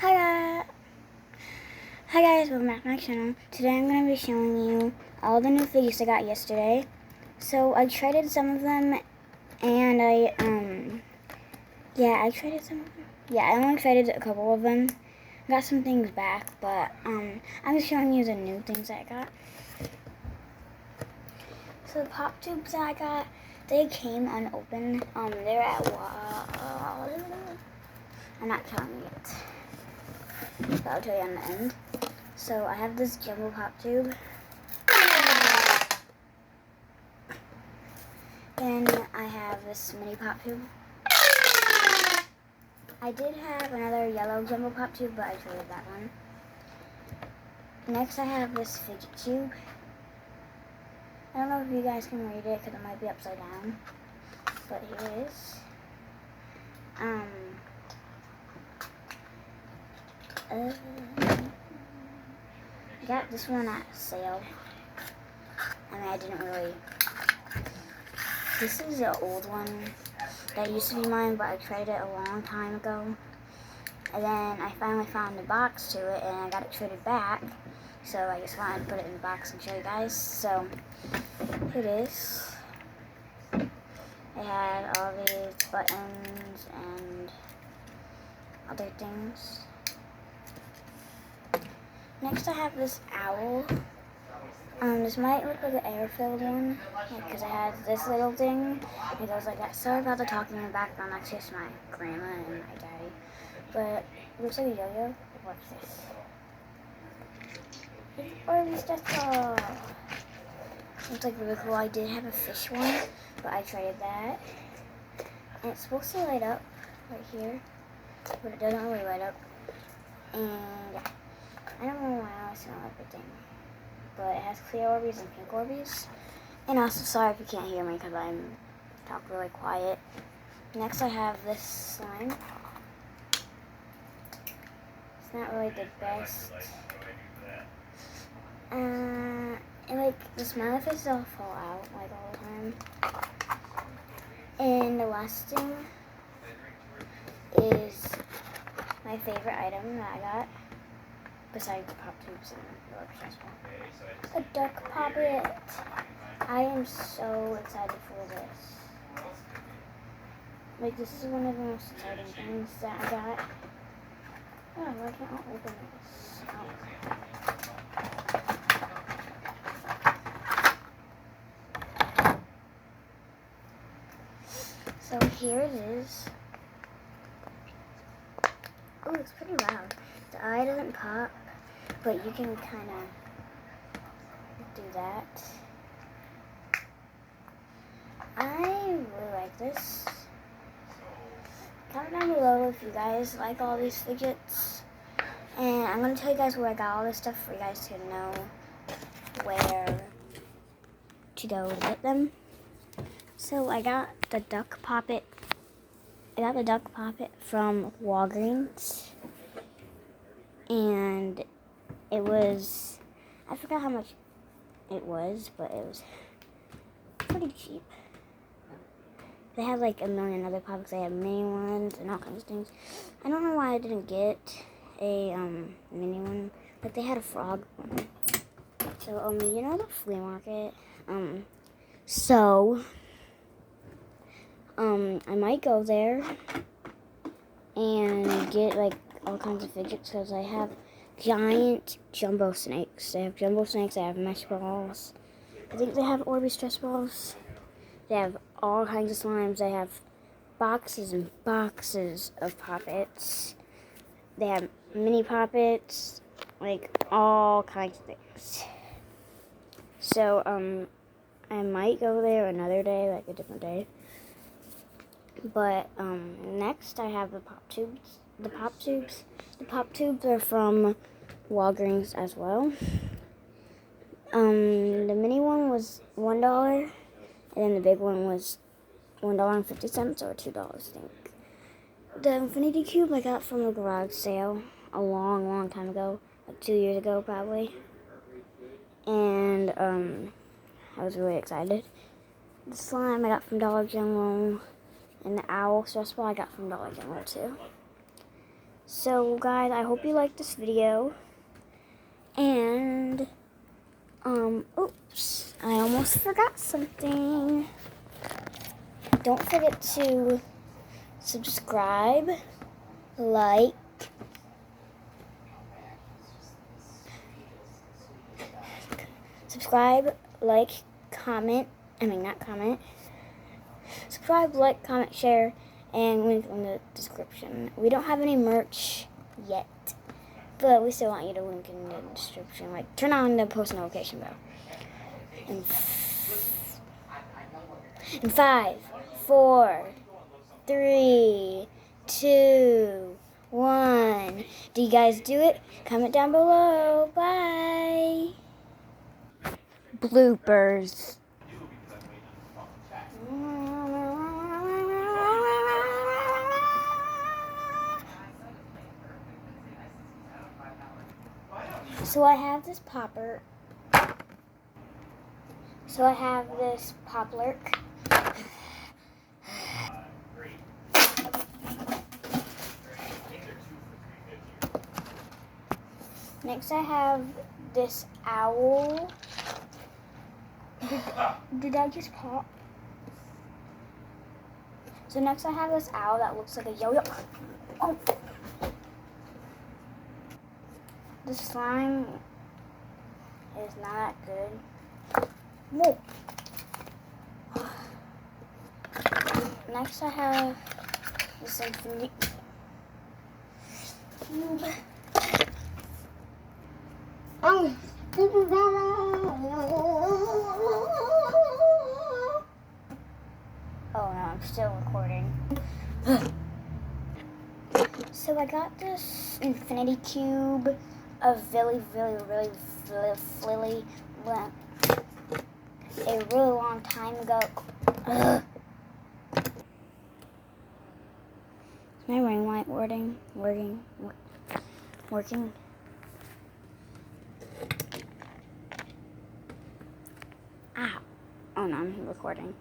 Hi guys! Hi guys, welcome back to my channel. Today I'm going to be showing you all the new figures I got yesterday. So I traded some of them, and I traded some of them. Yeah, I only traded a couple of them. I got some things back, but I'm just showing you the new things I got. So the pop tubes that I got, they came unopened. They're at I'm not telling you yet, but I'll tell you on the end. So I have this jumbo pop tube. Then I have this mini pop tube. I did have another yellow jumbo pop tube, but I traded that one. Next I have this fidget cube. I don't know if you guys can read it because it might be upside down, but here it is. I got this one at sale. I didn't really. This is an old one that used to be mine, but I traded it a long time ago. And then I finally found the box to it, and I got it traded back. So I just wanted to put it in the box and show you guys. So here it is. It had all these buttons and other things. Next I have this owl. This might look like an air-filled one, because it has this little thing. It goes like that. Sorry about the talking in the background. That's just my grandma and my daddy. But it looks like a yo-yo. What's this? It's Orbeez Stress Ball. Looks like really cool. I did have a fish one, but I traded that. And it's supposed to light up right here, but it doesn't really light up. And yeah, I don't know why I smell everything. But it has clear Orbeez and pink Orbeez. And also, sorry if you can't hear me because I'm talking really quiet. Next I have this slime. It's not really the best. And like the smiley faces all fall out like all the time. And the last thing is my favorite item that I got, besides the pop tubes and the Orbeez Stress Ball. A duck poppet. I am so excited for this. Like, this is one of the most exciting things that I got. Oh, why can't I open this? Oh. So here it is. Oh, it's pretty loud. The eye doesn't pop, but you can kind of do that. I really like this. Comment down below if you guys like all these fidgets. And I'm going to tell you guys where I got all this stuff for you guys to know where to go to get them. So I got the duck poppet. I got the duck poppet from Walgreens. And it was, I forgot how much it was, but it was pretty cheap. They have like a million other poppets. They have mini ones and all kinds of things. I don't know why I didn't get a mini one, but they had a frog one. So you know the flea market. I might go there and get like all kinds of fidgets because I have giant jumbo snakes. They have jumbo snakes. They have mesh balls. I think they have Orbeez Stress Balls. They have all kinds of slimes. They have boxes and boxes of poppets. They have mini poppets, like all kinds of things. So, I might go there another day, like a different day. But, next I have the pop tubes. The pop tubes are from Walgreens as well. The mini one was $1. And then the big one was $1.50 or $2, I think. The Infinity Cube I got from a garage sale a long, long time ago, like 2 years ago probably. And I was really excited. The slime I got from Dollar General, and the owl stress ball I got from Dollar General too. So guys, I hope you liked this video. And oops, I almost forgot something. Don't forget to subscribe, like, comment. Not comment. Subscribe, like, comment, share, and link in the description. We don't have any merch yet, but we still want you to link in the description. Like, turn on the post notification bell. And 5, 4, 3, 2, 1. Do you guys do it? Comment down below. Bye. Bloopers. So I have this popper. So I have this poplar. Next I have this owl. Did I just pop? So next I have this owl that looks like a yo-yo. Oh. The slime is not good. Whoa. Next I have this infinity cube. Oh no, I'm still recording. So I got this infinity cube a really long time ago. Ugh. Is my ring light working? Ow. Oh no, I'm recording.